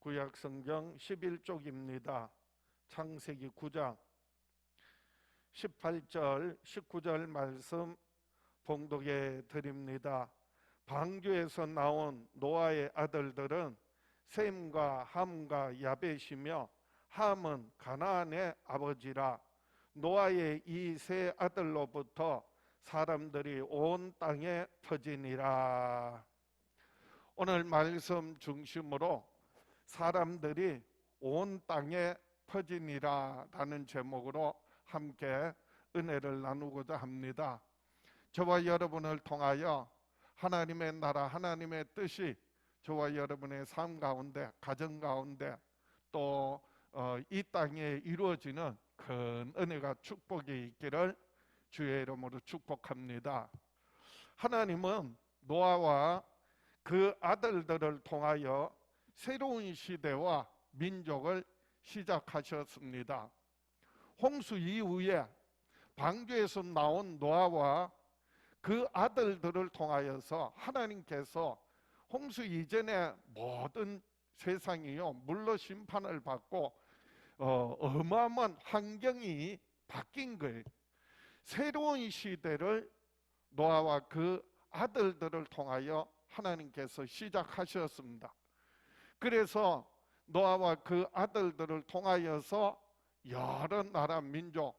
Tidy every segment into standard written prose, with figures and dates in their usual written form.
구약성경 11쪽입니다. 창세기 9장 18절 19절 말씀 봉독해 드립니다. 방주에서 나온 노아의 아들들은 셈과 함과 야벳이며 함은 가나안의 아버지라. 노아의 이 세 아들로부터 사람들이 온 땅에 퍼지니라. 오늘 말씀 중심으로 사람들이 온 땅에 퍼지니라 라는 제목으로 함께 은혜를 나누고자 합니다. 저와 여러분을 통하여 하나님의 나라, 하나님의 뜻이 저와 여러분의 삶 가운데, 가정 가운데 또 이 땅에 이루어지는 큰 은혜가 축복이 있기를 주의 이름으로 축복합니다. 하나님은 노아와 그 아들들을 통하여 새로운 시대와 민족을 시작하셨습니다. 홍수 이후에 방주에서 나온 노아와 그 아들들을 통하여서 하나님께서 홍수 이전의 모든 세상이요 물로 심판을 받고 어마어마한 환경이 바뀐 거예요. 새로운 시대를 노아와 그 아들들을 통하여 하나님께서 시작하셨습니다. 그래서 노아와 그 아들들을 통하여서 여러 나라 민족,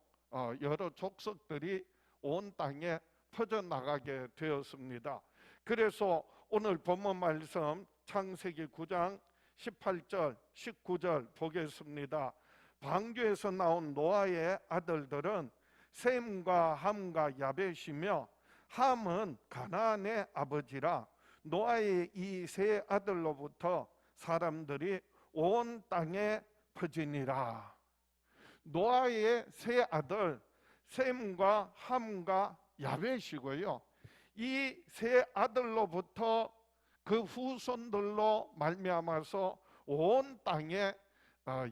여러 족속들이 온 땅에 퍼져나가게 되었습니다. 그래서 오늘 본문 말씀 창세기 9장 18절, 19절 보겠습니다. 방주에서 나온 노아의 아들들은 셈과 함과 야벳이며 함은 가나안의 아버지라. 노아의 이 세 아들로부터 사람들이 온 땅에 퍼지니라. 노아의 세 아들 셈과 함과 야벳이고요. 이 세 아들로부터 그 후손들로 말미암아서 온 땅에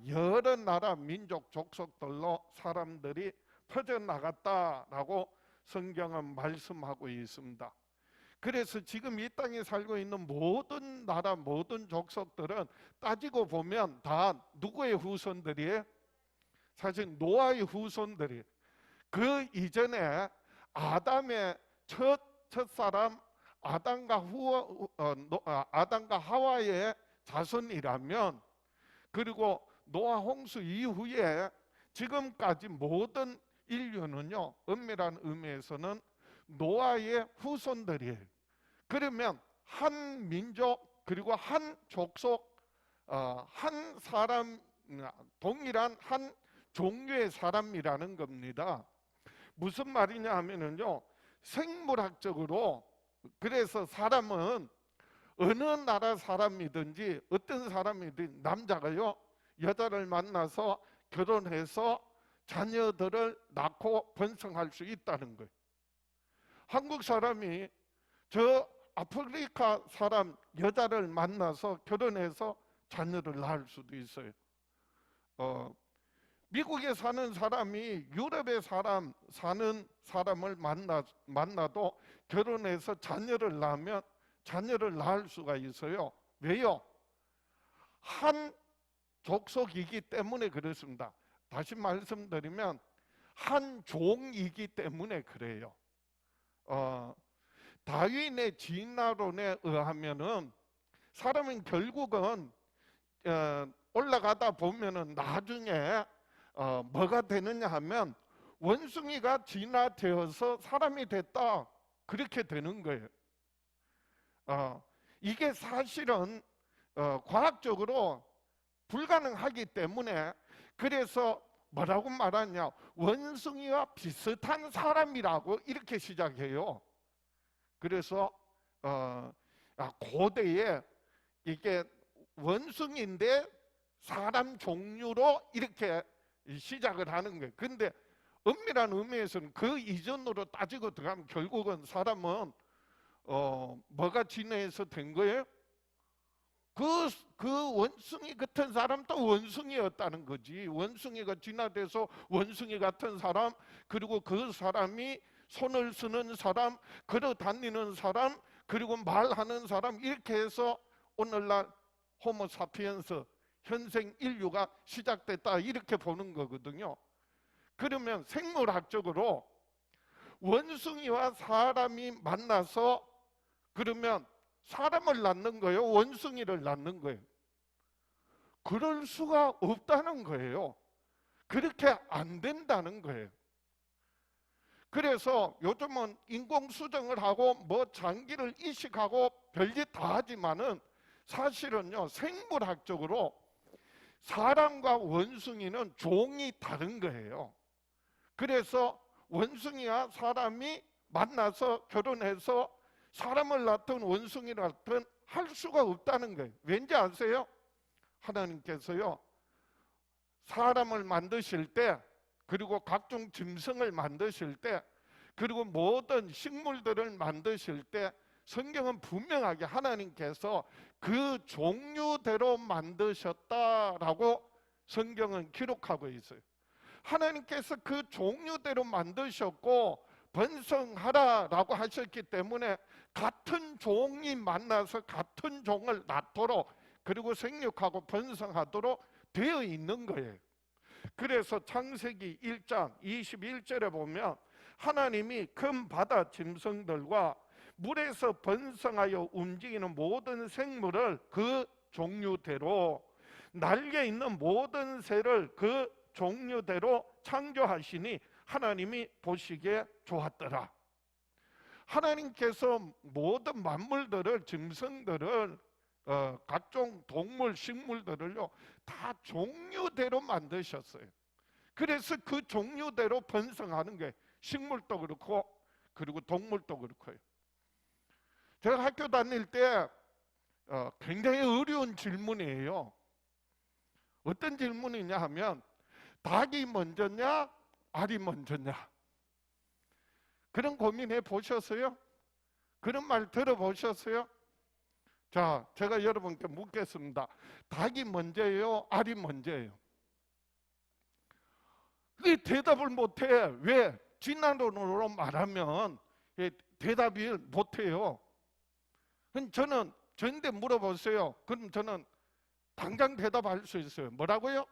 여러 나라 민족 족속들로 사람들이 퍼져나갔다라고 성경은 말씀하고 있습니다. 그래서 지금 이 땅에 살고 있는 모든 나라 모든 족속들은 따지고 보면 다 누구의 후손들이에요? 사실 노아의 후손들이. 그 이전에 아담의 첫사람 아담과 하와의 자손이라면, 그리고 노아 홍수 이후에 지금까지 모든 인류는요 엄밀한 의미에서는 노아의 후손들이에요. 그러면 한 민족 그리고 한 족속, 한 사람, 동일한 한 종류의 사람이라는 겁니다. 무슨 말이냐 하면은요, 생물학적으로 그래서 사람은 어느 나라 사람이든지 어떤 사람이든 남자가요 여자를 만나서 결혼해서 자녀들을 낳고 번성할 수 있다는 거예요. 한국 사람이 저 아프리카 사람 여자를 만나서 결혼해서 자녀를 낳을 수도 있어요. 미국에 사는 사람이 유럽에 사는 사람을 만나도 결혼해서 자녀를 낳으면 자녀를 낳을 수가 있어요. 왜요? 한 족속이기 때문에 그렇습니다. 다시 말씀드리면 한 종이기 때문에 그래요. 다윈의 진화론에 의하면은 사람은 결국은 올라가다 보면은 나중에 뭐가 되느냐 하면 원숭이가 진화되어서 사람이 됐다, 그렇게 되는 거예요. 이게 사실은 과학적으로 불가능하기 때문에, 그래서 뭐라고 말하냐, 원숭이와 비슷한 사람이라고 이렇게 시작해요. 그래서 고대에 이게 원숭이인데 사람 종류로 이렇게 시작을 하는 거예요. 근데 엄밀한 의미에서는 그 이전으로 따지고 들어가면 결국은 사람은 뭐가 진화해서 된 거예요? 그 원숭이 같은 사람 또 원숭이였다는 거지. 원숭이가 진화돼서 원숭이 같은 사람, 그리고 그 사람이 손을 쓰는 사람, 걸어 다니는 사람, 그리고 말하는 사람, 이렇게 해서 오늘날 호모사피엔스 현생 인류가 시작됐다 이렇게 보는 거거든요. 그러면 생물학적으로 원숭이와 사람이 만나서 그러면 사람을 낳는 거예요? 원숭이를 낳는 거예요? 그럴 수가 없다는 거예요. 그렇게 안 된다는 거예요. 그래서 요즘은 인공수정을 하고 뭐 장기를 이식하고 별짓 다 하지만은 사실은요, 생물학적으로 사람과 원숭이는 종이 다른 거예요. 그래서 원숭이와 사람이 만나서 결혼해서 사람을 낳든 원숭이를 낳든 할 수가 없다는 거예요. 왠지 아세요? 하나님께서요, 사람을 만드실 때, 그리고 각종 짐승을 만드실 때, 그리고 모든 식물들을 만드실 때 성경은 분명하게 하나님께서 그 종류대로 만드셨다라고 성경은 기록하고 있어요. 하나님께서 그 종류대로 만드셨고 번성하라라고 하셨기 때문에 같은 종이 만나서 같은 종을 낳도록, 그리고 생육하고 번성하도록 되어 있는 거예요. 그래서 창세기 1장 21절에 보면 하나님이 큰 바다 짐승들과 물에서 번성하여 움직이는 모든 생물을 그 종류대로, 날개 있는 모든 새를 그 종류대로 창조하시니 하나님이 보시기에 좋았더라. 하나님께서 모든 만물들을, 짐승들을, 각종 동물, 식물들을요 다 종류대로 만드셨어요. 그래서 그 종류대로 번성하는 게 식물도 그렇고 그리고 동물도 그렇고요. 제가 학교 다닐 때 굉장히 어려운 질문이에요. 어떤 질문이냐 하면 닭이 먼저냐 알이 먼저냐, 그런 고민해 보셨어요? 그런 말 들어보셨어요? 자, 제가 여러분께 묻겠습니다. 닭이 먼저예요? 알이 먼저예요? 그 대답을 못해. 왜? 진화론으로 말하면 대답이 못해요. 저는 저한테 물어보세요. 그럼 저는 당장 대답할 수 있어요. 뭐라고요?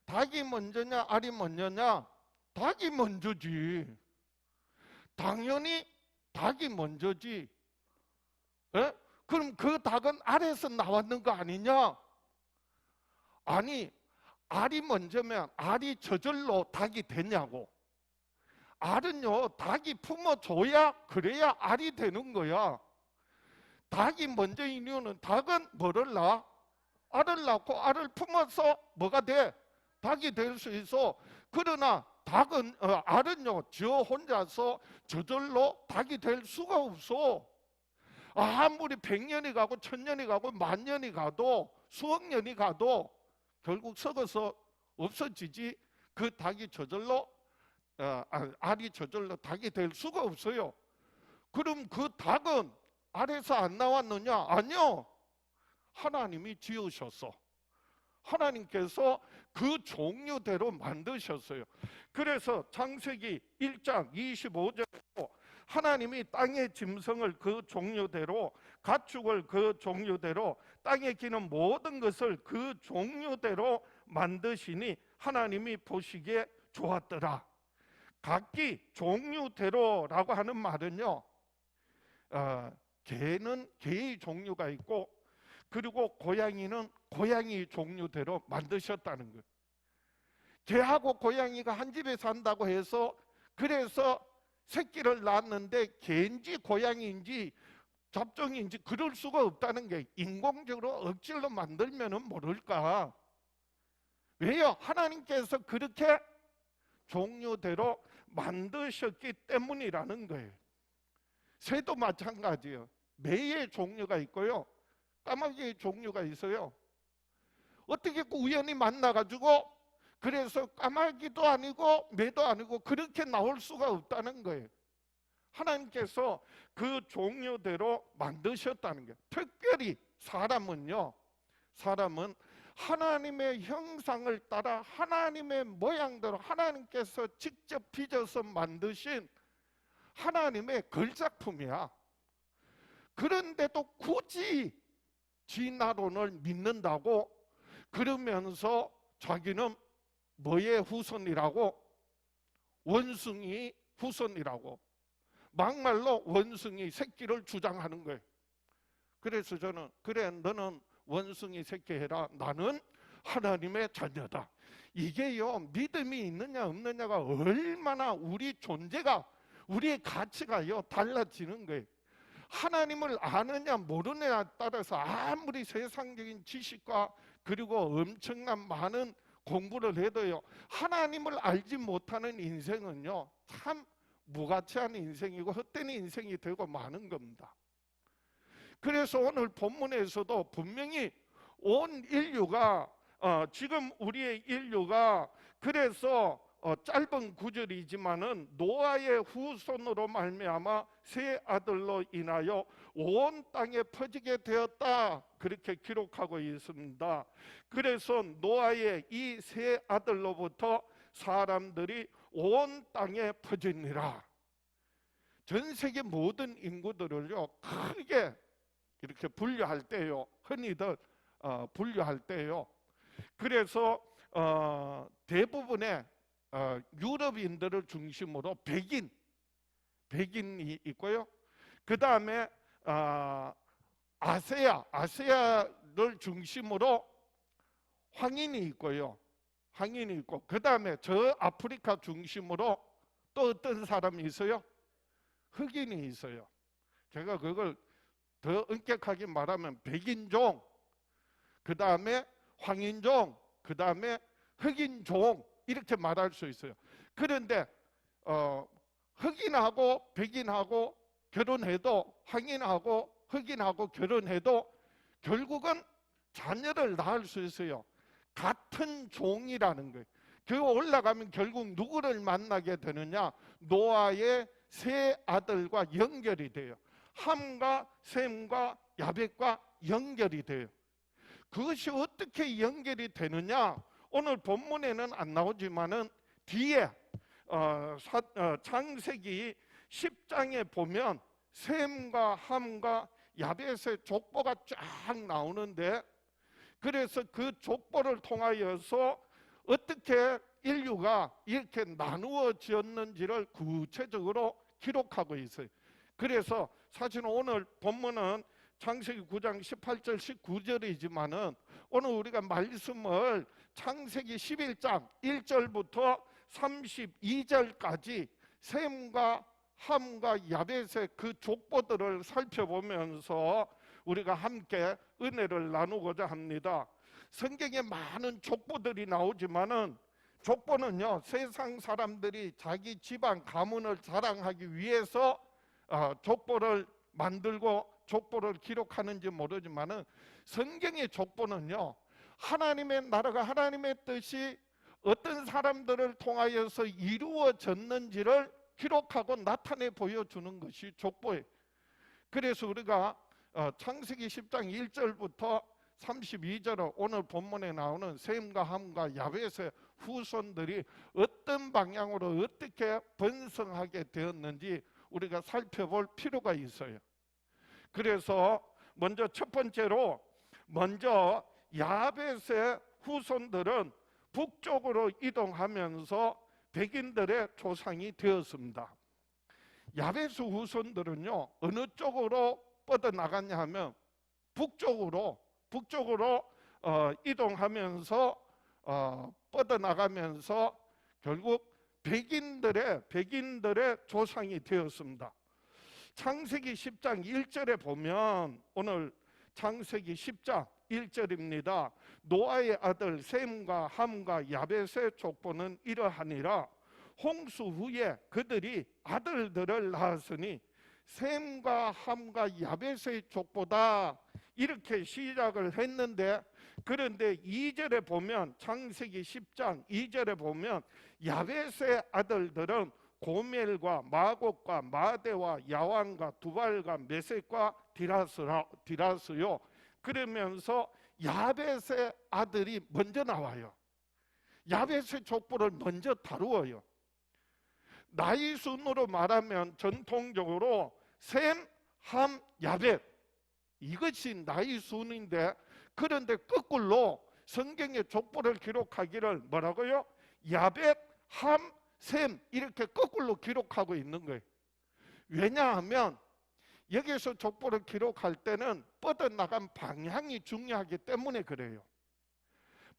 닭이 먼저냐 알이 먼저냐? 닭이 먼저지. 당연히 닭이 먼저지. 에? 그럼 그 닭은 알에서 나왔는 거 아니냐? 아니, 알이 먼저면 알이 저절로 닭이 되냐고. 알은요, 닭이 품어줘야, 그래야 알이 되는 거야. 닭이 먼저인 이유는 닭은 뭐를 낳아? 알을 낳고 알을 품어서 뭐가 돼? 닭이 될 수 있어. 그러나 닭은, 알은요, 저 혼자서 저절로 닭이 될 수가 없어. 아무리 100년이 가고 1000년이 가고 10,000년이 가도 수억 년이 가도 결국 썩어서 없어지지, 그 닭이 저절로 알이 저절로 닭이 될 수가 없어요. 그럼 그 닭은 알에서 안 나왔느냐? 아니요. 하나님이 지으셨어. 하나님께서 그 종류대로 만드셨어요. 그래서 창세기 1장 25절에도 하나님이 땅의 짐승을 그 종류대로, 가축을 그 종류대로, 땅에 기는 모든 것을 그 종류대로 만드시니 하나님이 보시기에 좋았더라. 각기 종류대로라고 하는 말은요, 개는 개의 종류가 있고, 그리고 고양이는 고양이 종류대로 만드셨다는 거예요. 개하고 고양이가 한 집에 산다고 해서, 그래서 새끼를 낳았는데 개인지 고양이인지 잡종인지 그럴 수가 없다는 게, 인공적으로 억지로 만들면은 모를까. 왜요? 하나님께서 그렇게 종류대로 만드셨기 때문이라는 거예요. 새도 마찬가지예요. 매의 종류가 있고요, 까마귀의 종류가 있어요. 어떻게 우연히 만나가지고, 그래서 까마귀도 아니고 매도 아니고 그렇게 나올 수가 없다는 거예요. 하나님께서 그 종류대로 만드셨다는 거예요. 특별히 사람은요, 사람은 하나님의 형상을 따라 하나님의 모양대로 하나님께서 직접 빚어서 만드신 하나님의 걸작품이야. 그런데도 굳이 진화론을 믿는다고, 그러면서 자기는 뭐의 후손이라고? 원숭이 후손이라고. 막말로 원숭이 새끼를 주장하는 거예요. 그래서 저는 그래 너는 원숭이 새끼 해라. 나는 하나님의 자녀다. 이게요 믿음이 있느냐 없느냐가 얼마나 우리 존재가 우리의 가치가요 달라지는 거예요. 하나님을 아느냐 모르느냐에 따라서 아무리 세상적인 지식과 그리고 엄청난 많은 공부를 해도요 하나님을 알지 못하는 인생은요 참 무가치한 인생이고 헛된 인생이 되고 마는 겁니다. 그래서 오늘 본문에서도 분명히 온 인류가 지금 우리의 인류가 그래서 짧은 구절이지만은 노아의 후손으로 말미암아 세 아들로 인하여 온 땅에 퍼지게 되었다 그렇게 기록하고 있습니다. 그래서 노아의 이 세 아들로부터 사람들이 온 땅에 퍼지니라. 전 세계 모든 인구들을요 크게 이렇게 분류할 때요 흔히들 분류할 때요 그래서 대부분의 유럽인들을 중심으로 백인이 있고요. 그 다음에 아시아를 중심으로 황인이 있고요. 황인이 있고 그 다음에 저 아프리카 중심으로 또 어떤 사람이 있어요? 흑인이 있어요. 제가 그걸 더 엄격하게 말하면 백인종, 그 다음에 황인종, 그 다음에 흑인종 이렇게 말할 수 있어요. 그런데 흑인하고 백인하고 결혼해도 황인하고 흑인하고 결혼해도 결국은 자녀를 낳을 수 있어요. 같은 종이라는 거예요. 그 올라가면 결국 누구를 만나게 되느냐? 노아의 세 아들과 연결이 돼요. 함과 셈과 야벳과 연결이 돼요. 그것이 어떻게 연결이 되느냐? 오늘 본문에는 안 나오지만은 뒤에 창세기 10장에 보면 셈과 함과 야벳의 족보가 쫙 나오는데 그래서 그 족보를 통하여서 어떻게 인류가 이렇게 나누어졌는지를 구체적으로 기록하고 있어요. 그래서 사실 오늘 본문은 창세기 9장 18절 19절이지만은 오늘 우리가 말씀을 창세기 11장 1절부터 32절까지 셈과 함과 야벳의 그 족보들을 살펴보면서 우리가 함께 은혜를 나누고자 합니다. 성경에 많은 족보들이 나오지만은 족보는요 세상 사람들이 자기 집안 가문을 자랑하기 위해서 족보를 만들고 족보를 기록하는지 모르지만은 성경의 족보는요 하나님의 나라가 하나님의 뜻이 어떤 사람들을 통하여서 이루어졌는지를 기록하고 나타내 보여주는 것이 족보예요. 그래서 우리가 창세기 10장 1절부터 32절은 오늘 본문에 나오는 셈과 함과 야벳의 후손들이 어떤 방향으로 어떻게 번성하게 되었는지 우리가 살펴볼 필요가 있어요. 그래서 먼저 첫 번째로 야벳의 후손들은 북쪽으로 이동하면서 백인들의 조상이 되었습니다. 야벳의 후손들은요 어느 쪽으로 뻗어나갔냐 하면 북쪽으로 이동하면서 뻗어나가면서 결국 백인들의 조상이 되었습니다. 창세기 10장 1절에 보면 오늘 창세기 10장 1절입니다. 노아의 아들 셈과 함과 야벳의 족보는 이러하니라. 홍수 후에 그들이 아들들을 낳았으니 셈과 함과 야벳의 족보다 이렇게 시작을 했는데 그런데 2절에 보면 창세기 10장 2절에 보면 야벳의 아들들은 고멜과 마곡과 마대와 야완과 두발과 메섹과 디라스요. 그러면서 야벳의 아들이 먼저 나와요. 야벳의 족보를 먼저 다루어요. 나이 순으로 말하면 전통적으로 셈, 함, 야벳 이것이 나이 순인데 그런데 거꾸로 성경의 족보를 기록하기를 뭐라고요? 야벳, 함, 셈 이렇게 거꾸로 기록하고 있는 거예요. 왜냐하면 여기서 족보를 기록할 때는 뻗어나간 방향이 중요하기 때문에 그래요.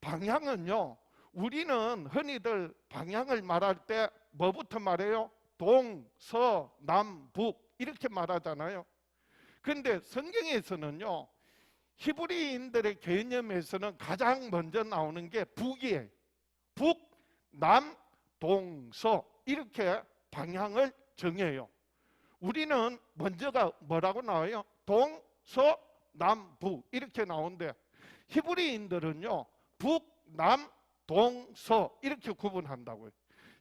방향은요, 우리는 흔히들 방향을 말할 때 뭐부터 말해요? 동, 서, 남, 북 이렇게 말하잖아요. 그런데 성경에서는요, 히브리인들의 개념에서는 가장 먼저 나오는 게 북이에요. 북, 남, 동, 서 이렇게 방향을 정해요. 우리는 먼저가 뭐라고 나와요? 동, 서, 남, 북 이렇게 나오는데 히브리인들은요, 북, 남, 동, 서 이렇게 구분한다고요.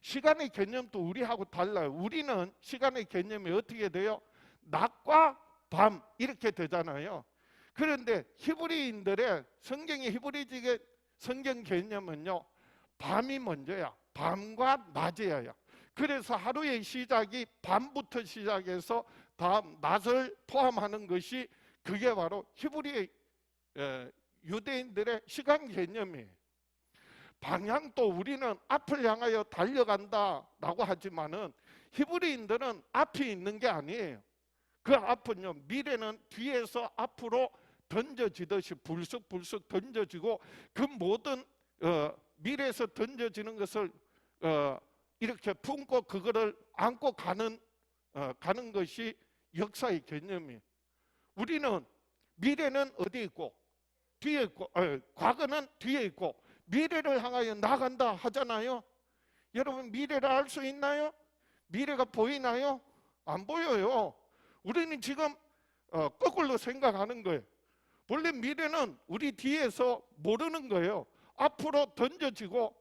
시간의 개념도 우리하고 달라요. 우리는 시간의 개념이 어떻게 돼요? 낮과 밤 이렇게 되잖아요. 그런데 히브리인들의 성경의 히브리직의 성경 개념은요, 밤이 먼저야. 밤과 낮이에요. 그래서 하루의 시작이 밤부터 시작해서 다음 낮을 포함하는 것이 그게 바로 히브리 유대인들의 시간 개념이에요. 방향도 우리는 앞을 향하여 달려간다라고 하지만은 히브리인들은 앞이 있는 게 아니에요. 그 앞은요, 미래는 뒤에서 앞으로 던져지듯이 불쑥불쑥 던져지고 그 모든 미래에서 던져지는 것을 이렇게 품고 그거를 안고 가는 것이 역사의 개념이에요. 우리는 미래는 어디 있고 뒤에 있고 과거는 뒤에 있고 미래를 향하여 나간다 하잖아요. 여러분 미래를 알 수 있나요? 미래가 보이나요? 안 보여요. 우리는 지금 거꾸로 생각하는 거예요. 원래 미래는 우리 뒤에서 모르는 거예요. 앞으로 던져지고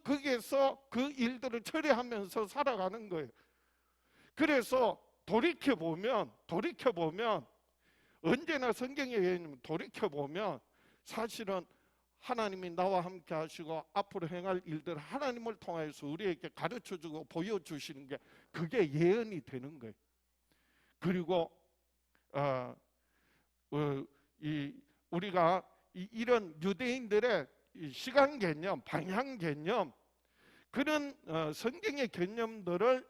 거기에서 그 일들을 처리하면서 살아가는 거예요. 그래서 돌이켜보면 언제나 성경에 의하면 돌이켜보면 사실은 하나님이 나와 함께 하시고 앞으로 행할 일들 하나님을 통해서 우리에게 가르쳐주고 보여주시는 게 그게 예언이 되는 거예요. 그리고 우리가 이런 유대인들의 시간 개념, 방향 개념 그런 성경의 개념들을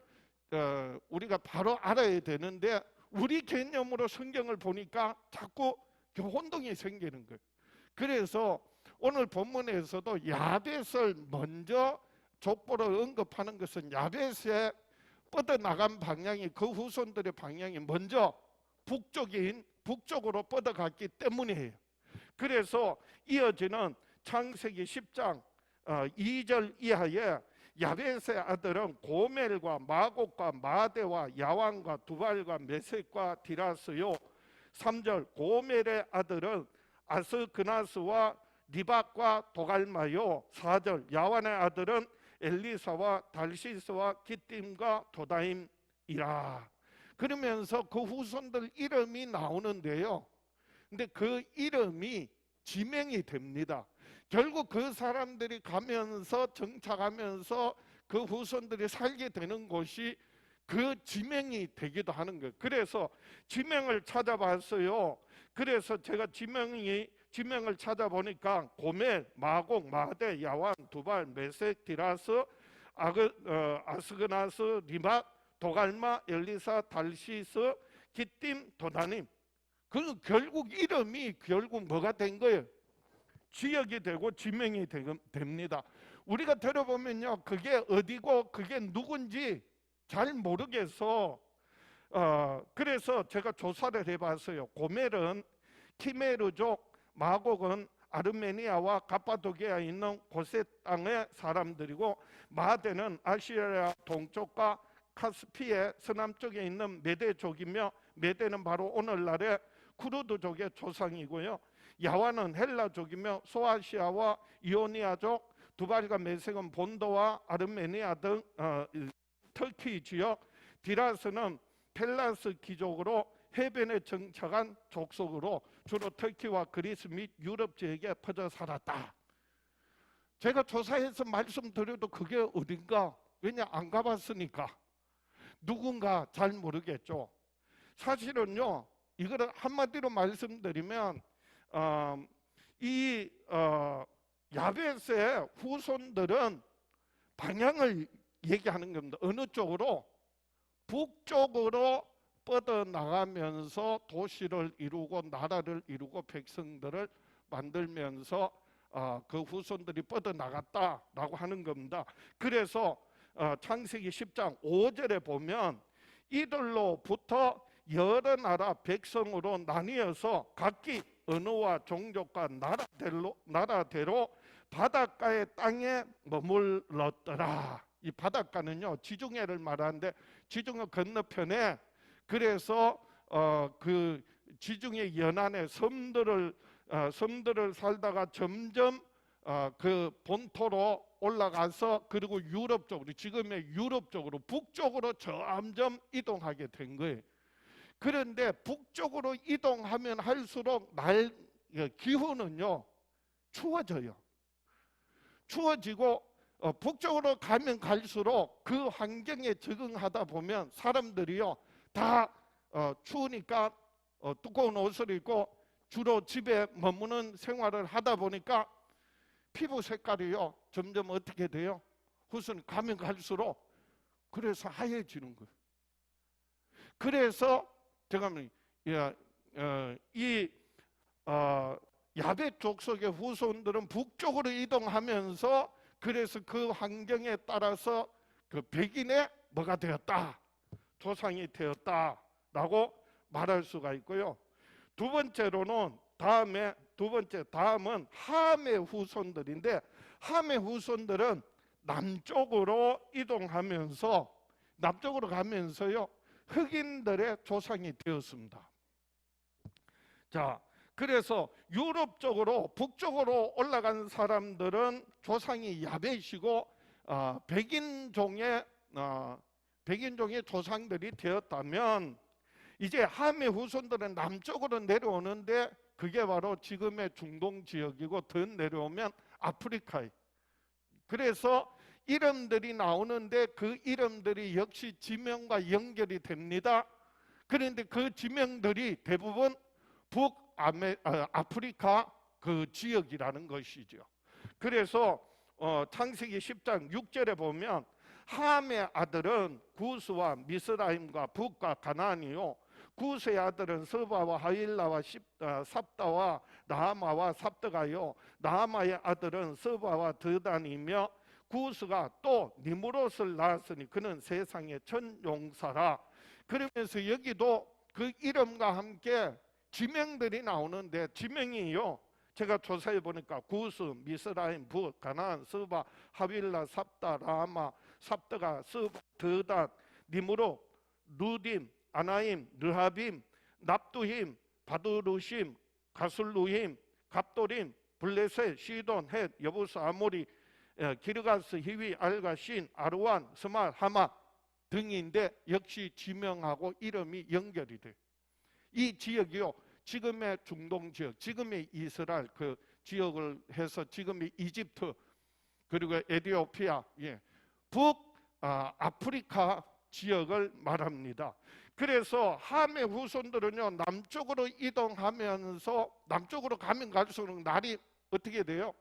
우리가 바로 알아야 되는데 우리 개념으로 성경을 보니까 자꾸 혼동이 생기는 거예요. 그래서 오늘 본문에서도 야벳을 먼저 족보를 언급하는 것은 야벳의 뻗어나간 방향이 그 후손들의 방향이 먼저 북쪽으로 뻗어갔기 때문이에요. 그래서 이어지는 창세기 10장 2절 이하에 야벳의 아들은 고멜과 마곡과 마대와 야완과 두발과 메섹과 디라스요. 3절 고멜의 아들은 아스그나스와 리박과 도갈마요. 4절 야완의 아들은 엘리사와 달시스와 기띔과 도다임이라. 그러면서 그 후손들 이름이 나오는데요. 근데 그 이름이 지명이 됩니다. 결국 그 사람들이 가면서 정착하면서 그 후손들이 살게 되는 곳이 그 지명이 되기도 하는 거예요. 그래서 지명을 찾아봤어요. 그래서 제가 지명을 찾아보니까 고멜, 마곡, 마대, 야완, 두발, 메섹, 디라스, 아스그나스, 리박, 도갈마, 엘리사, 달시스, 기띔, 도다님. 그 결국 이름이 결국 뭐가 된 거예요? 지역이 되고 지명이 됩니다. 우리가 들어보면요, 그게 어디고 그게 누군지 잘 모르겠어. 그래서 제가 조사를 해봤어요. 고멜은 키메르족, 마곡은 아르메니아와 가파도기아에 있는 고세 땅의 사람들이고, 마대는 아시리아 동쪽과 카스피의 서남쪽에 있는 메대족이며, 메대는 바로 오늘날의 쿠르드족의 조상이고요. 야완은 헬라족이며 소아시아와 이오니아족, 두발과 메섹은 본도와 아르메니아 등 터키 지역, 디라스는 펠라스 귀족으로 해변에 정착한 족속으로 주로 터키와 그리스 및 유럽 지역에 퍼져 살았다. 제가 조사해서 말씀드려도 그게 어딘가, 왜냐 안 가봤으니까 누군가 잘 모르겠죠. 사실은요, 이거를 한마디로 말씀드리면 이 야벳의 후손들은 방향을 얘기하는 겁니다. 어느 쪽으로? 북쪽으로 뻗어나가면서 도시를 이루고 나라를 이루고 백성들을 만들면서 그 후손들이 뻗어나갔다라고 하는 겁니다. 그래서 창세기 10장 5절에 보면 이들로부터 여러 나라 백성으로 나뉘어서 각기 언어와 종족과 나라대로 바닷가의 땅에 머물렀더라. 이 바닷가는요, 지중해를 말하는데 지중해 건너편에, 그래서 그 지중해 연안에 섬들을 살다가 점점 그 본토로 올라가서, 그리고 유럽 쪽으로, 지금의 유럽 쪽으로, 북쪽으로 점점 이동하게 된 거예요. 그런데 북쪽으로 이동하면 할수록 기후는요 추워져요. 추워지고 북쪽으로 가면 갈수록 그 환경에 적응하다 보면 사람들이요 다 추우니까 두꺼운 옷을 입고 주로 집에 머무는 생활을 하다 보니까 피부 색깔이요 점점 어떻게 돼요? 우선 가면 갈수록 그래서 하얘지는 거예요. 그래서 제가 이 야벳 족속의 후손들은 북쪽으로 이동하면서, 그래서 그 환경에 따라서 그 백인의 뭐가 되었다, 조상이 되었다라고 말할 수가 있고요. 다음은 함의 후손들인데, 함의 후손들은 남쪽으로 가면서요 흑인들의 조상이 되었습니다. 자, 그래서 유럽 쪽으로, 북쪽으로 올라간 사람들은 조상이 야벳이고 백인종의 조상들이 되었다면, 이제 함의 후손들은 남쪽으로 내려오는데 그게 바로 지금의 중동 지역이고, 더 내려오면 아프리카에. 그래서 이름들이 나오는데 그 이름들이 역시 지명과 연결이 됩니다. 그런데 그 지명들이 대부분 북아프리카 그 지역이라는 것이죠. 그래서 창세기 10장 6절에 보면 함의 아들은 구스와 미스라임과 북과 가나안이요, 구스의 아들은 스바와 하윌라와 삽다와 나아마와 삽드가요, 나아마의 아들은 스바와 드단이며, 구스가 또 니무롯을 낳았으니 그는 세상의 첫 용사라. 그러면서 여기도 그 이름과 함께 지명들이 나오는데, 지명이요 제가 조사해 보니까 구스, 미스라임, 북, 가나안, 스바, 하윌라, 삽다, 라마, 삽드가, 스바, 드단, 니무롯, 루딤, 아나임, 르하빔, 납두힘, 바드루심, 가술루힘, 갑도림, 블레셋, 시돈, 헷, 여부스, 아모리, 기르가스, 히위, 알가, 신, 아르완, 스말, 하마 등인데, 역시 지명하고 이름이 연결이 돼요. 이 지역이요 지금의 중동 지역, 지금의 이스라엘 그 지역을 해서 지금의 이집트, 그리고 에티오피아, 북아프리카 지역을 말합니다. 그래서 함의 후손들은요 남쪽으로 이동하면서, 남쪽으로 가면 갈수록 날이 어떻게 돼요?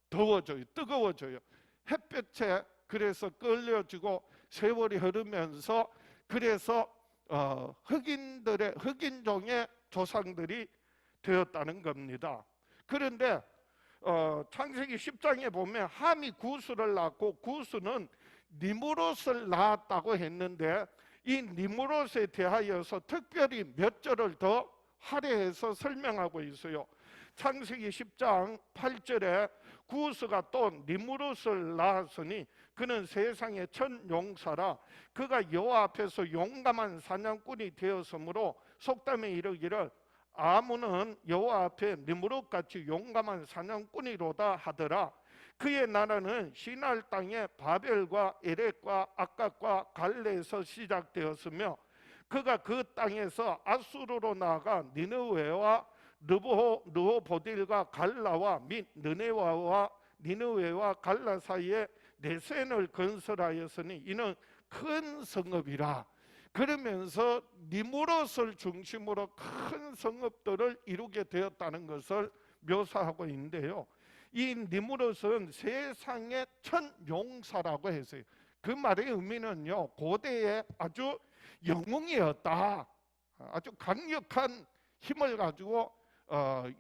더워져요. 뜨거워져요. 햇볕에 그래서 끌려지고 세월이 흐르면서, 그래서 흑인종의 조상들이 되었다는 겁니다. 그런데 창세기 10장에 보면 함이 구스를 낳고, 구스는 니무롯을 낳았다고 했는데, 이 니무롯에 대하여서 특별히 몇 절을 더 할애해서 설명하고 있어요. 창세기 10장 8절에 구스가 또 니무롯을 낳았으니 그는 세상의 첫 용사라. 그가 여호와 앞에서 용감한 사냥꾼이 되었으므로 속담에 이르기를 아문은 여호와 앞에 니무롯같이 용감한 사냥꾼이로다 하더라. 그의 나라는 시날 땅의 바벨과 에렉과 악각과 갈레에서 시작되었으며, 그가 그 땅에서 아수르로 나아가 니느웨와 르호보딜과 갈라와 및 느네와와 니느웨와 갈라 사이에 네센을 건설하였으니 이는 큰 성읍이라. 그러면서 니무롯을 중심으로 큰 성읍들을 이루게 되었다는 것을 묘사하고 있는데요. 이 니무롯은 세상의 첫 용사라고 했어요. 그 말의 의미는요, 고대에 아주 영웅이었다, 아주 강력한 힘을 가지고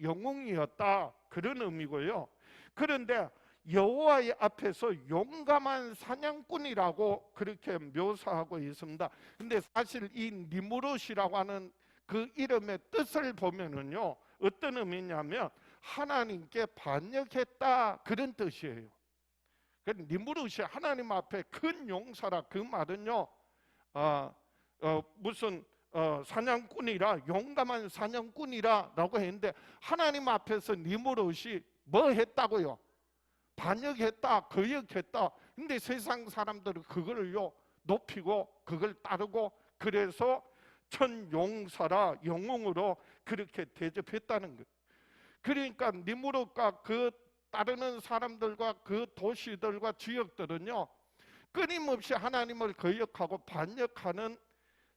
영웅이었다, 그런 의미고요. 그런데 여호와의 앞에서 용감한 사냥꾼이라고 그렇게 묘사하고 있습니다. 근데 사실 이 니무롯이라고 하는 그 이름의 뜻을 보면은요, 어떤 의미냐면 하나님께 반역했다, 그런 뜻이에요. 니무롯이 하나님 앞에 큰 용사라, 그 말은요, 무슨 사냥꾼이라, 용감한 사냥꾼이라라고 했는데, 하나님 앞에서 니무롯이 뭐 했다고요? 반역했다, 거역했다. 근데 세상 사람들은 그거를요 높이고 그걸 따르고, 그래서 천 용사라, 영웅으로 그렇게 대접했다는 거예요. 그러니까 니무롯과 그 따르는 사람들과 그 도시들과 지역들은요, 끊임없이 하나님을 거역하고 반역하는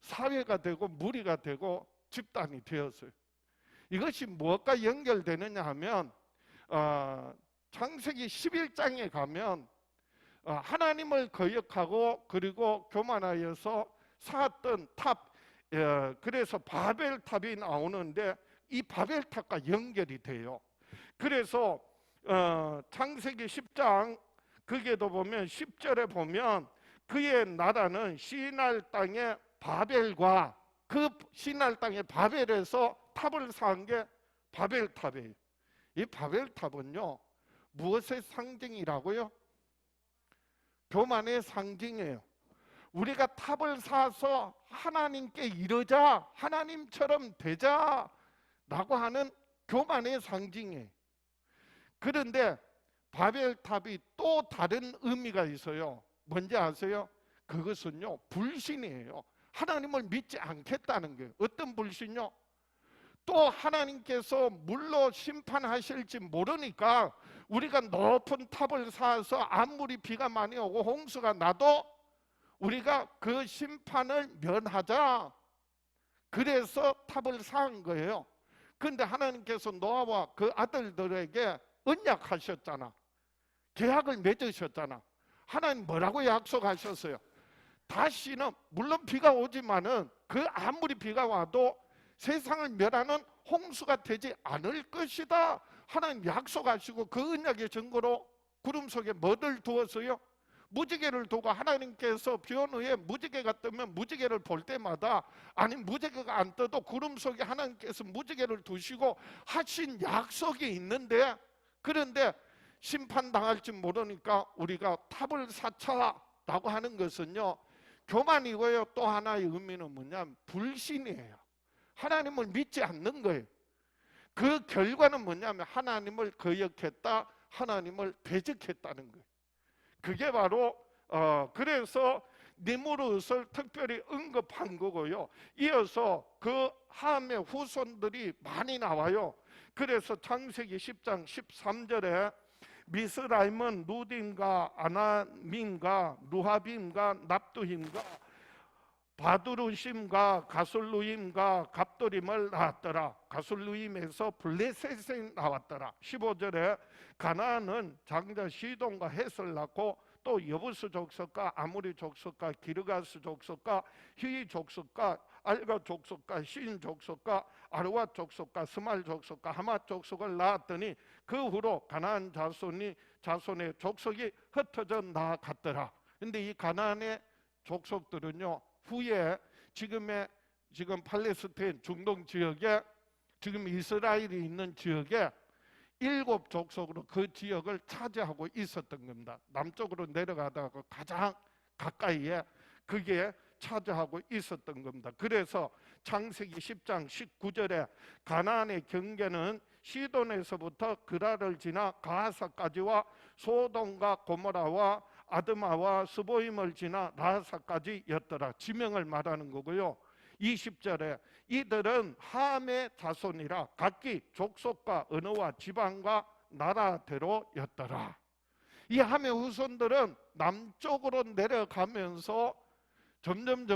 사회가 되고 무리가 되고 집단이 되었어요. 이것이 무엇과 연결되느냐 하면 창세기 11장에 가면 하나님을 거역하고 그리고 교만하여서 쌓았던 탑, 그래서 바벨탑이 나오는데 이 바벨탑과 연결이 돼요. 그래서 창세기 10장 거기에도 보면 10절에 보면 그의 나라는 시날 땅의 바벨과 그 시날 땅의 바벨에서 탑을 쌓은 게 바벨탑이에요. 이 바벨탑은요 무엇의 상징이라고요? 교만의 상징이에요. 우리가 탑을 쌓아서 하나님께 이르자, 하나님처럼 되자 라고 하는 교만의 상징이에요. 그런데 바벨탑이 또 다른 의미가 있어요. 뭔지 아세요? 그것은요 불신이에요. 하나님을 믿지 않겠다는 거예요. 어떤 불신요? 또 하나님께서 물로 심판하실지 모르니까 우리가 높은 탑을 쌓아서 아무리 비가 많이 오고 홍수가 나도 우리가 그 심판을 면하자, 그래서 탑을 쌓은 거예요. 그런데 하나님께서 노아와 그 아들들에게 언약하셨잖아. 계약을 맺으셨잖아. 하나님 뭐라고 약속하셨어요? 다시는, 물론 비가 오지만은 그 아무리 비가 와도 세상을 멸하는 홍수가 되지 않을 것이다, 하나님 약속하시고, 그 언약의 증거로 구름 속에 뭐를 두었어요? 무지개를 두고, 하나님께서 비온 후에 무지개가 뜨면 무지개를 볼 때마다, 아니 무지개가 안 떠도 구름 속에 하나님께서 무지개를 두시고 하신 약속이 있는데, 그런데 심판당할지 모르니까 우리가 탑을 쌓자라고 하는 것은요 교만이고요, 또 하나의 의미는 뭐냐면 불신이에요. 하나님을 믿지 않는 거예요. 그 결과는 뭐냐면 하나님을 거역했다, 하나님을 대적했다는 거예요. 그게 바로 그래서 니무롯을 특별히 언급한 거고요. 이어서 그 함의 후손들이 많이 나와요. 그래서 창세기 10장 13절에 미스라임은 누딘과 아나민과 누하빔과 납두힘과 바두루심과 가술루임과 갑도림을 낳았더라. 가술루임에서 블레셋이 나왔더라. 15절에 가나안은 장자 시돈과 헷을 낳고 또 여부스 족속과 아모리 족속과 기르가스 족속과 히위 족속과 알가 족속과 신 족속과 아르와 족속과 스말 족속과 하마 족속을 낳았더니 그 후로 가나안 자손의 족속이 흩어져 나아갔더라. 근데 이 가나안의 족속들은요 후에 지금 팔레스타인 중동 지역에, 지금 이스라엘이 있는 지역에 7족속으로 그 지역을 차지하고 있었던 겁니다. 남쪽으로 내려가다가 가장 가까이에 그게 차지하고 있었던 겁니다. 그래서 창세기 10장 19절에 가나안의 경계는 시돈에서부터 그라를 지나 가하사까지와 소돔과 고모라와 아드마와 스보임을 지나 라하사까지였더라. 지명을 말하는 거고요. 20절에 이들은 함의 자손이라 각기 족속과 언어와 지방과 나라대로였더라. 이 함의 후손들은 남쪽으로 내려가면서 점점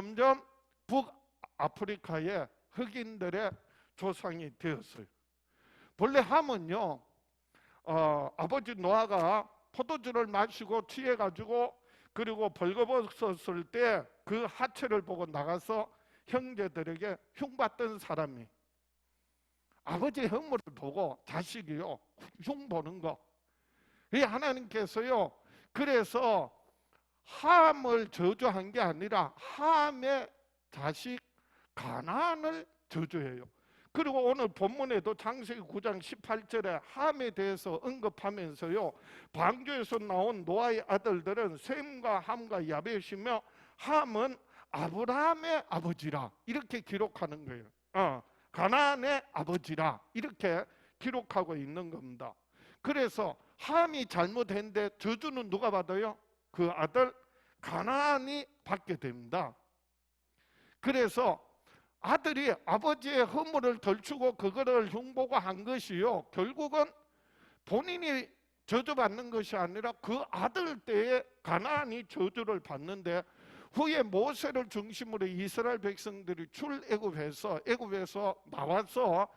북아프리카의 흑인들의 조상이 되었어요. 본래 함은요, 아버지 노아가 포도주를 마시고 취해가지고 그리고 벌거벗었을 때 그 하체를 보고 나가서 형제들에게 흉봤던 사람이, 아버지의 허물을 보고 자식이요 흉보는 거. 이 하나님께서요, 그래서 함을 저주한 게 아니라 함의 자식 가나안을 저주해요. 그리고 오늘 본문에도 창세기 9장 18절에 함에 대해서 언급하면서요, 방주에서 나온 노아의 아들들은 셈과 함과 야벳이며 함은 아브라함의 아버지라 이렇게 기록하는 거예요. 가나안의 아버지라 이렇게 기록하고 있는 겁니다. 그래서 함이 잘못했는데 저주는 누가 받아요? 그 아들 가나안이 받게 됩니다. 그래서 아들이 아버지의 허물을 덜추고 그거를 흉보고 한 것이요, 결국은 본인이 저주받는 것이 아니라 그 아들 때에 가나안이 저주를 받는데, 후에 모세를 중심으로 이스라엘 백성들이 애굽에서 나와서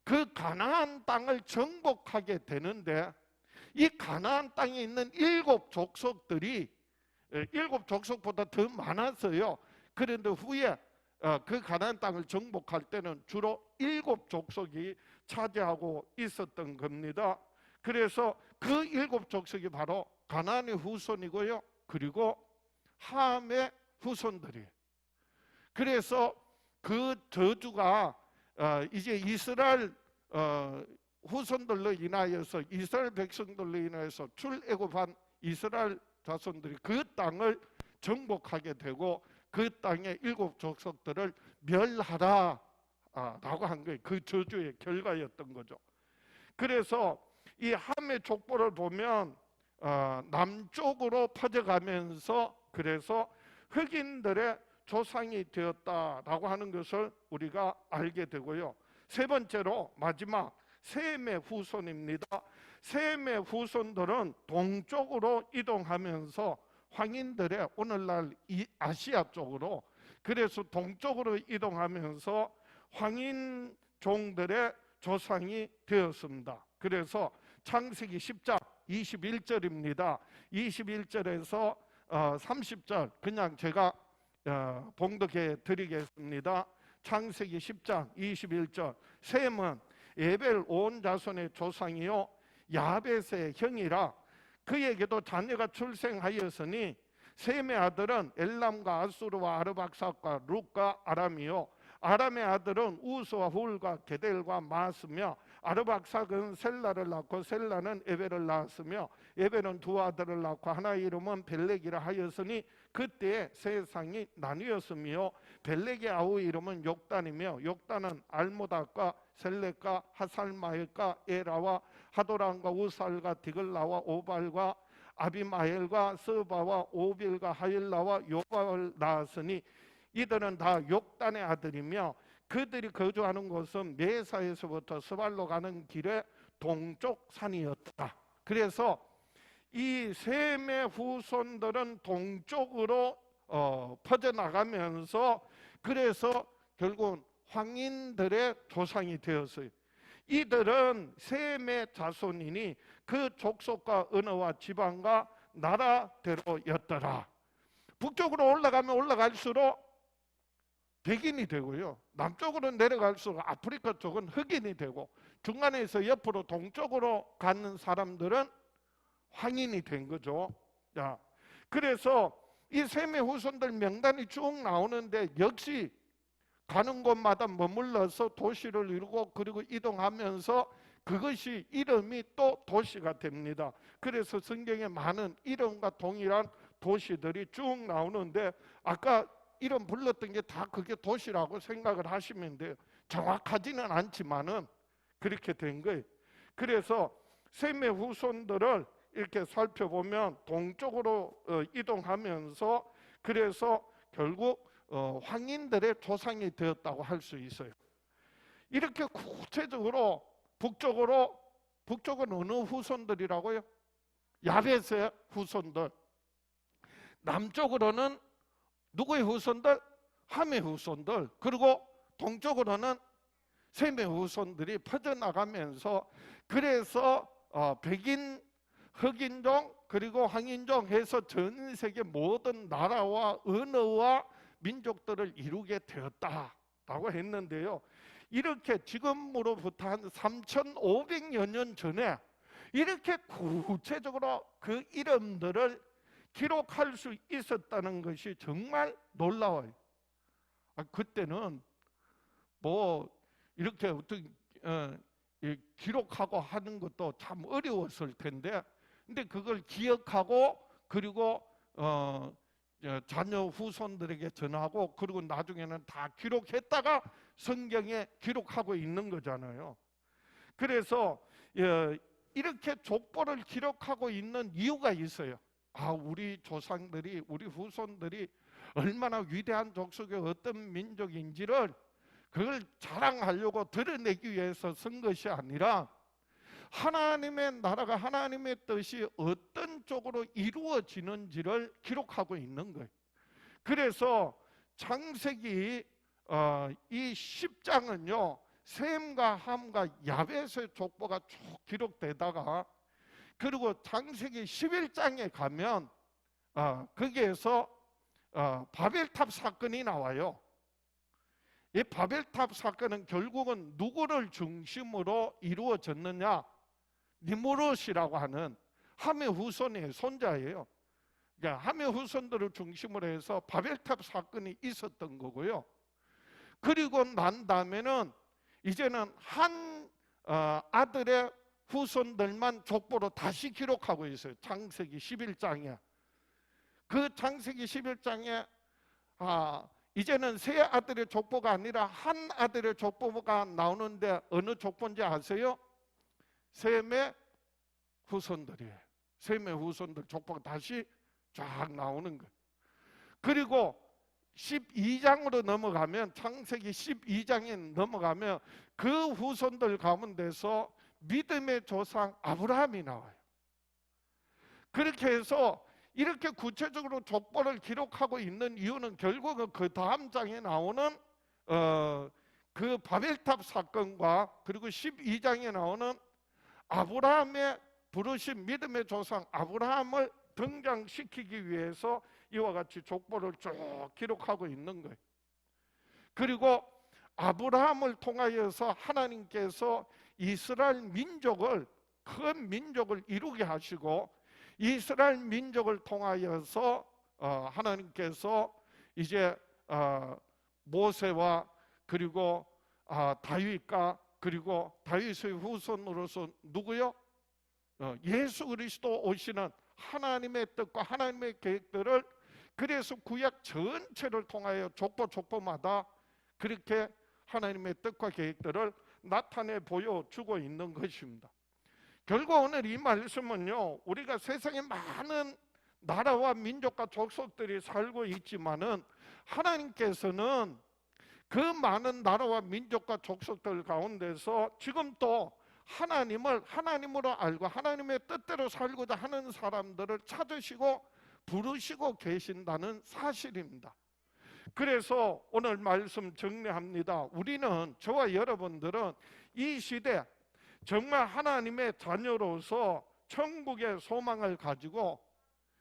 그 가나안 땅을 정복하게 되는데, 이 가나안 땅에 있는 7족속들이 7족속보다 더 많았어요. 그런데 후에 그 가나안 땅을 정복할 때는 주로 7족속이 차지하고 있었던 겁니다. 그래서 그 7족속이 바로 가나안의 후손이고요, 그리고 함의 후손들이에요. 그래서 그 저주가 이제 이스라엘 후손들로 인하여서, 이스라엘 백성들로 인하여서 출애굽한 이스라엘 자손들이 그 땅을 정복하게 되고 그 땅의 7족속들을 멸하라 라고 한 거예요. 그 저주의 결과였던 거죠. 그래서 이 함의 족보를 보면 남쪽으로 퍼져가면서, 그래서 흑인들의 조상이 되었다라고 하는 것을 우리가 알게 되고요. 세 번째로 마지막 셈의 후손입니다. 셈의 후손들은 동쪽으로 이동하면서 황인들의 오늘날 아시아 쪽으로, 그래서 동쪽으로 이동하면서 황인 종들의 조상이 되었습니다. 그래서 창세기 10장 21절입니다. 21절에서 30절 그냥 제가 봉독해 드리겠습니다. 창세기 10장 21절. 셈은 에벨 온 자손의 조상이요 야벳의 형이라 그에게도 자녀가 출생하였으니 셈의 아들은 엘람과 아수르와 아르박삭과 룻과 아람이요 아람의 아들은 우스와 훌과 게델과 마스며 아르박삭은 셀라를 낳고 셀라는 에벨을 낳았으며 에벨은 두 아들을 낳고 하나의 이름은 벨렉이라 하였으니 그때 세상이 나뉘었으며 벨렉의 아우 이름은 욕단이며 욕단은 알모닥과 셀렉과 하살마엘과 에라와 하도람과 우살과 디글라와 오발과 아비마엘과 스바와 오빌과 하일라와 요바를 낳았으니 이들은 다 욕단의 아들이며 그들이 거주하는 곳은 메사에서부터 스발로 가는 길의 동쪽 산이었다. 그래서 이 셈의 후손들은 동쪽으로 퍼져나가면서 그래서 결국은 황인들의 조상이 되었어요. 이들은 셈의 자손이니 그 족속과 언어와 지방과 나라대로였더라. 북쪽으로 올라가면 올라갈수록 백인이 되고요, 남쪽으로 내려갈수록 아프리카 쪽은 흑인이 되고, 중간에서 옆으로 동쪽으로 가는 사람들은 황인이 된 거죠. 자, 그래서 이 셈의 후손들 명단이 쭉 나오는데 역시 가는 곳마다 머물러서 도시를 이루고 그리고 이동하면서 그것이 이름이 또 도시가 됩니다. 그래서 성경에 많은 이름과 동일한 도시들이 쭉 나오는데 아까 이름 불렀던 게 다 그게 도시라고 생각을 하시면 돼요. 정확하지는 않지만은 그렇게 된 거예요. 그래서 셈의 후손들을 이렇게 살펴보면 동쪽으로 이동하면서 그래서 결국 황인들의 조상이 되었다고 할 수 있어요. 이렇게 구체적으로 북쪽은 어느 후손들이라고요? 야벳의 후손들. 남쪽으로는 누구의 후손들? 함의 후손들. 그리고 동쪽으로는 셈의 후손들이 퍼져나가면서 그래서 백인, 흑인종 그리고 황인종 해서 전 세계 모든 나라와 언어와 민족들을 이루게 되었다라고 했는데요. 이렇게 지금으로부터 한 3,500여 년 전에 이렇게 구체적으로 그 이름들을 기록할 수 있었다는 것이 정말 놀라워요. 그때는 뭐 이렇게 어떤 기록하고 하는 것도 참 어려웠을 텐데, 근데 그걸 기억하고 그리고 자녀 후손들에게 전하고 그리고 나중에는 다 기록했다가 성경에 기록하고 있는 거잖아요. 그래서 이렇게 족보를 기록하고 있는 이유가 있어요. 우리 조상들이, 우리 후손들이 얼마나 위대한 족속의 어떤 민족인지를 그걸 자랑하려고 드러내기 위해서 쓴 것이 아니라 하나님의 나라가, 하나님의 뜻이 어떤 쪽으로 이루어지는지를 기록하고 있는 거예요. 그래서 창세기 이 10장은요 셈과 함과 야벳의 족보가 쭉 기록되다가, 그리고 창세기 11장에 가면 거기에서 바벨탑 사건이 나와요. 이 바벨탑 사건은 결국은 누구를 중심으로 이루어졌느냐? 니무롯이라고 하는 함의 후손의 손자예요. 그러니까 함의 후손들을 중심으로 해서 바벨탑 사건이 있었던 거고요. 그리고 난 다음에는 이제는 한 아들의 후손들만 족보로 다시 기록하고 있어요. 창세기 11장에. 그 창세기 11장에 이제는 세 아들의 족보가 아니라 한 아들의 족보가 나오는데 어느 족보인지 아세요? 셈의 후손들이에요. 셈의 후손들 족보가 다시 쫙 나오는 거예요. 그리고 12장으로 넘어가면, 창세기 12장에 넘어가면 그 후손들 가운데서 믿음의 조상 아브라함이 나와요. 그렇게 해서 이렇게 구체적으로 족보를 기록하고 있는 이유는 결국은 그 다음 장에 나오는 그 바벨탑 사건과 그리고 12장에 나오는 아브라함의 부르신 믿음의 조상 아브라함을 등장시키기 위해서 이와 같이 족보를 쭉 기록하고 있는 거예요. 그리고 아브라함을 통하여서 하나님께서 이스라엘 민족을, 큰 민족을 이루게 하시고, 이스라엘 민족을 통하여서 하나님께서 이제 모세와 그리고 다윗과 그리고 다윗의 후손으로서 누구요? 예수 그리스도 오시는 하나님의 뜻과 하나님의 계획들을, 그래서 구약 전체를 통하여 족보마다 그렇게 하나님의 뜻과 계획들을 나타내 보여주고 있는 것입니다. 결국 오늘 이 말씀은요, 우리가 세상에 많은 나라와 민족과 족속들이 살고 있지만은 하나님께서는 그 많은 나라와 민족과 족속들 가운데서 지금 또 하나님을 하나님으로 알고 하나님의 뜻대로 살고자 하는 사람들을 찾으시고 부르시고 계신다는 사실입니다. 그래서 오늘 말씀 정리합니다. 우리는, 저와 여러분들은 이 시대 정말 하나님의 자녀로서 천국의 소망을 가지고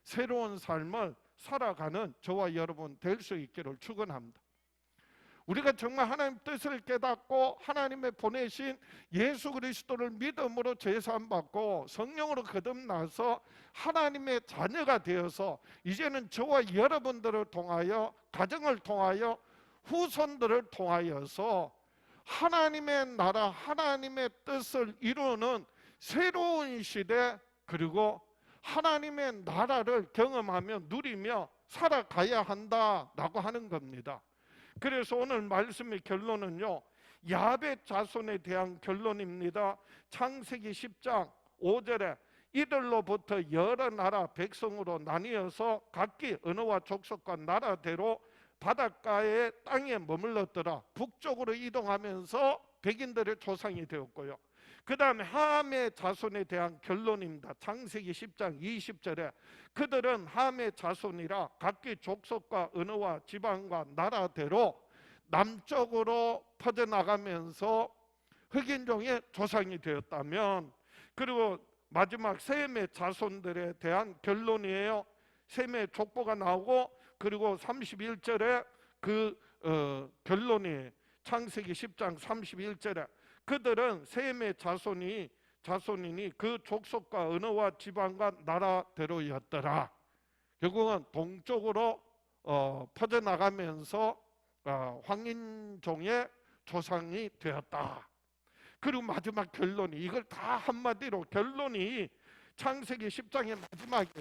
새로운 삶을 살아가는 저와 여러분 될 수 있기를 축원합니다. 우리가 정말 하나님 뜻을 깨닫고 하나님의 보내신 예수 그리스도를 믿음으로 제사함받고 성령으로 거듭나서 하나님의 자녀가 되어서 이제는 저와 여러분들을 통하여, 가정을 통하여, 후손들을 통하여서 하나님의 나라, 하나님의 뜻을 이루는 새로운 시대, 그리고 하나님의 나라를 경험하며 누리며 살아가야 한다라고 하는 겁니다. 그래서 오늘 말씀의 결론은요, 야벳 자손에 대한 결론입니다. 창세기 10장 5절에 이들로부터 여러 나라 백성으로 나뉘어서 각기 언어와 족속과 나라대로 바닷가의 땅에 머물렀더라. 북쪽으로 이동하면서 백인들의 조상이 되었고요. 그 다음에 함의 자손에 대한 결론입니다. 창세기 10장 20절에 그들은 함의 자손이라 각기 족속과 언어와 지방과 나라대로 남쪽으로 퍼져나가면서 흑인종의 조상이 되었다면, 그리고 마지막 셈의 자손들에 대한 결론이에요. 셈의 족보가 나오고, 그리고 31절에 그 결론이 창세기 10장 31절에 그들은 셈의 자손이니 그 족속과 언어와 지방과 나라대로였더라. 결국은 동쪽으로 퍼져나가면서 황인종의 조상이 되었다. 그리고 마지막 결론이, 이걸 다 한마디로 결론이 창세기 10장의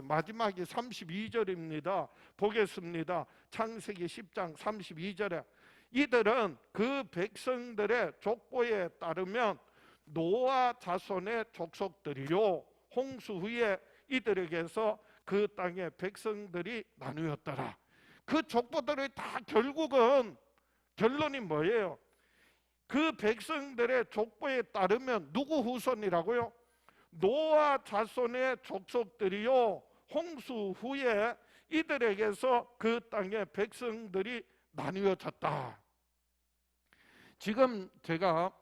마지막이 32절입니다. 보겠습니다. 창세기 10장 32절에 이들은 그 백성들의 족보에 따르면 노아 자손의 족속들이요 홍수 후에 이들에게서 그 땅의 백성들이 나누었더라. 그 족보들이 다 결국은 결론이 뭐예요? 그 백성들의 족보에 따르면 누구 후손이라고요? 노아 자손의 족속들이요 홍수 후에 이들에게서 그 땅의 백성들이 나누어졌다. 지금 제가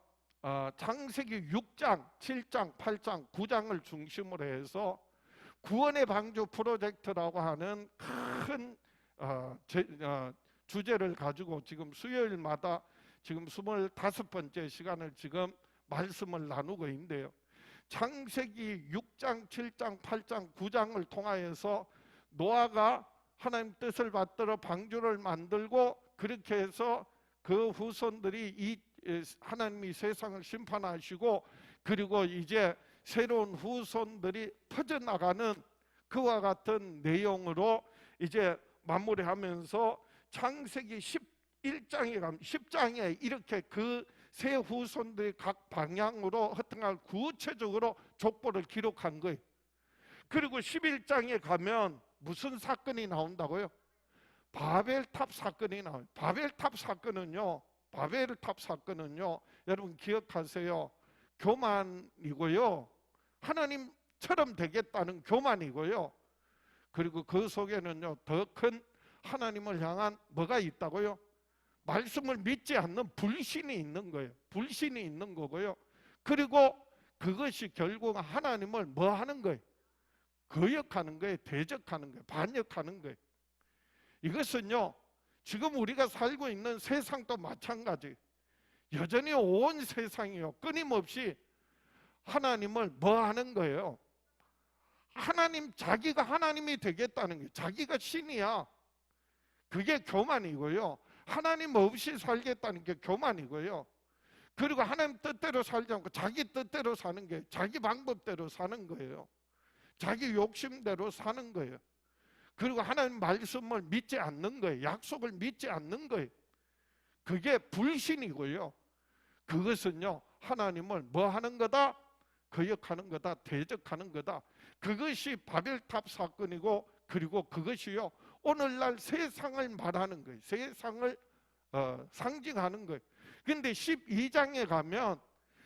창세기 6장, 7장, 8장, 9장을 중심으로 해서 구원의 방주 프로젝트라고 하는 큰 주제를 가지고 지금 수요일마다 지금 25번째 시간을 지금 말씀을 나누고 있는데요. 창세기 6장, 7장, 8장, 9장을 통하여서 노아가 하나님 뜻을 받들어 방주를 만들고 그렇게 해서 그 후손들이 하나님이 세상을 심판하시고 그리고 이제 새로운 후손들이 퍼져나가는 그와 같은 내용으로 이제 마무리하면서 창세기 11장에 가면 10장에 이렇게 그 세 후손들이 각 방향으로 허튼할 구체적으로 족보를 기록한 거예요. 그리고 11장에 가면 무슨 사건이 나온다고요? 바벨탑 사건이 나와요. 바벨탑 사건은요 여러분 기억하세요. 교만이고요, 하나님처럼 되겠다는 교만이고요, 그리고 그 속에는요 더 큰 하나님을 향한 뭐가 있다고요? 말씀을 믿지 않는 불신이 있는 거예요. 불신이 있는 거고요. 그리고 그것이 결국 하나님을 뭐 하는 거예요? 거역하는 거예요. 대적하는 거예요. 반역하는 거예요. 이것은요 지금 우리가 살고 있는 세상도 마찬가지. 여전히 온 세상이요 끊임없이 하나님을 뭐 하는 거예요? 자기가 하나님이 되겠다는 거예요. 자기가 신이야. 그게 교만이고요. 하나님 없이 살겠다는 게 교만이고요. 그리고 하나님 뜻대로 살지 않고 자기 뜻대로 사는 게 자기 방법대로 사는 거예요. 자기 욕심대로 사는 거예요. 그리고 하나님 말씀을 믿지 않는 거예요. 약속을 믿지 않는 거예요. 그게 불신이고요. 그것은요 하나님을 뭐 하는 거다? 거역하는 거다. 대적하는 거다. 그것이 바벨탑 사건이고, 그리고 그것이요 오늘날 세상을 말하는 거예요. 세상을 상징하는 거예요. 그런데 12장에 가면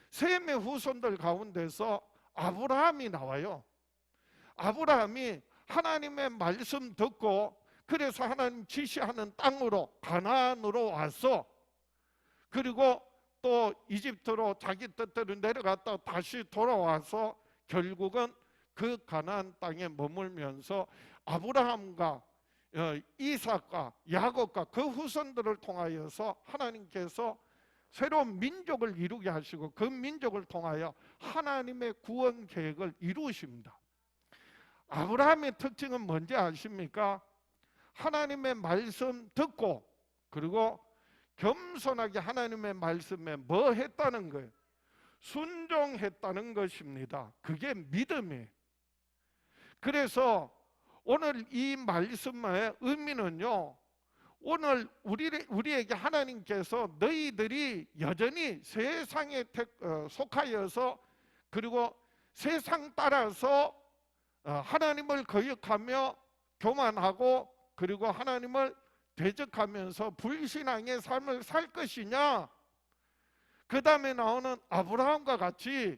셈의 후손들 가운데서 아브라함이 나와요. 아브라함이 하나님의 말씀 듣고 그래서 하나님 지시하는 땅으로 가나안으로 와서 그리고 또 이집트로 자기 뜻대로 내려갔다 다시 돌아와서 결국은 그 가나안 땅에 머물면서 아브라함과 이삭과 야곱과 그 후손들을 통하여서 하나님께서 새로운 민족을 이루게 하시고 그 민족을 통하여 하나님의 구원 계획을 이루십니다. 아브라함의 특징은 뭔지 아십니까? 하나님의 말씀 듣고 그리고 겸손하게 하나님의 말씀에 뭐 했다는 거예요? 순종했다는 것입니다. 그게 믿음이에요. 그래서 오늘 이 말씀의 의미는요, 오늘 우리에게 하나님께서 너희들이 여전히 세상에 속하여서 그리고 세상 따라서 하나님을 거역하며 교만하고 그리고 하나님을 대적하면서 불신앙의 삶을 살 것이냐, 그 다음에 나오는 아브라함과 같이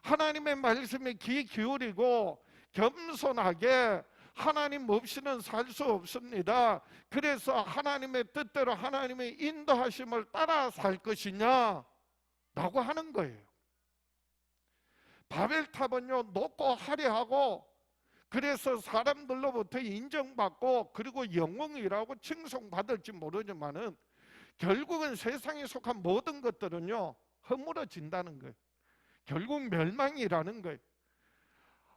하나님의 말씀에 귀 기울이고 겸손하게 하나님 없이는 살 수 없습니다. 그래서 하나님의 뜻대로 하나님의 인도하심을 따라 살 것이냐, 라고 하는 거예요. 바벨탑은요, 높고 화려하고 그래서 사람들로부터 인정받고 그리고 영웅이라고 칭송받을지 모르지만은 결국은 세상에 속한 모든 것들은요, 허물어진다는 거예요. 결국 멸망이라는 거예요.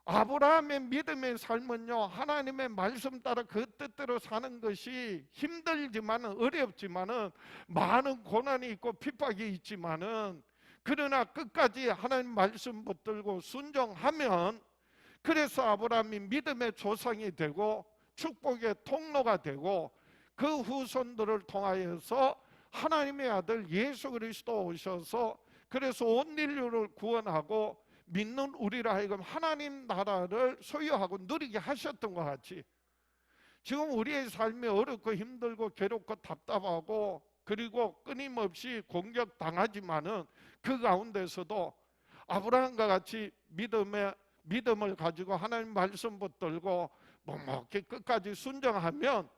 아브라함의 믿음의 삶은요, 하나님의 말씀 따라 그 뜻대로 사는 것이 힘들지만은, 어렵지만은, 많은 고난이 있고 핍박이 있지만은, 그러나 끝까지 하나님 말씀 붙들고 순종하면, 그래서 아브라함이 믿음의 조상이 되고 축복의 통로가 되고 그 후손들을 통하여서 하나님의 아들 예수 그리스도 오셔서 그래서 온 인류를 구원하고 믿는 우리라 하여금 하나님 나라를 소유하고 누리게 하셨던 것 같이, 지금 우리의 삶이 어렵고 힘들고 괴롭고 답답하고 그리고 끊임없이 공격당하지만은 그 가운데서도 아브라함과 같이 믿음을 가지고 하나님 말씀 붙들고 묵묵히 끝까지 순종하면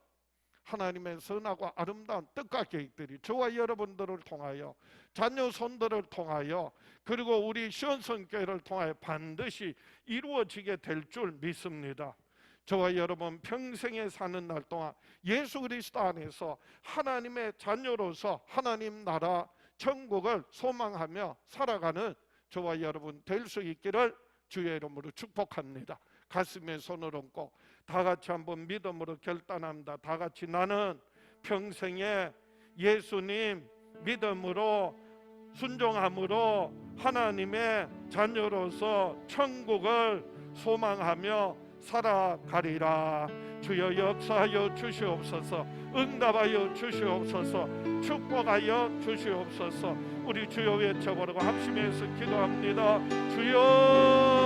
하나님의 선하고 아름다운 뜻과 계획들이 저와 여러분들을 통하여, 자녀 손들을 통하여, 그리고 우리 시온성교회를 통하여 반드시 이루어지게 될 줄 믿습니다. 저와 여러분 평생에 사는 날 동안 예수 그리스도 안에서 하나님의 자녀로서 하나님 나라 천국을 소망하며 살아가는 저와 여러분 될 수 있기를 주의 이름으로 축복합니다. 가슴에 손을 얹고 다 같이 한번 믿음으로 결단합니다. 다 같이 나는 평생에 예수님 믿음으로 순종함으로 하나님의 자녀로서 천국을 소망하며 살아가리라. 주여 역사하여 주시옵소서. 응답하여 주시옵소서. 축복하여 주시옵소서. 우리 주여 외쳐보라고 합심해서 기도합니다. 주여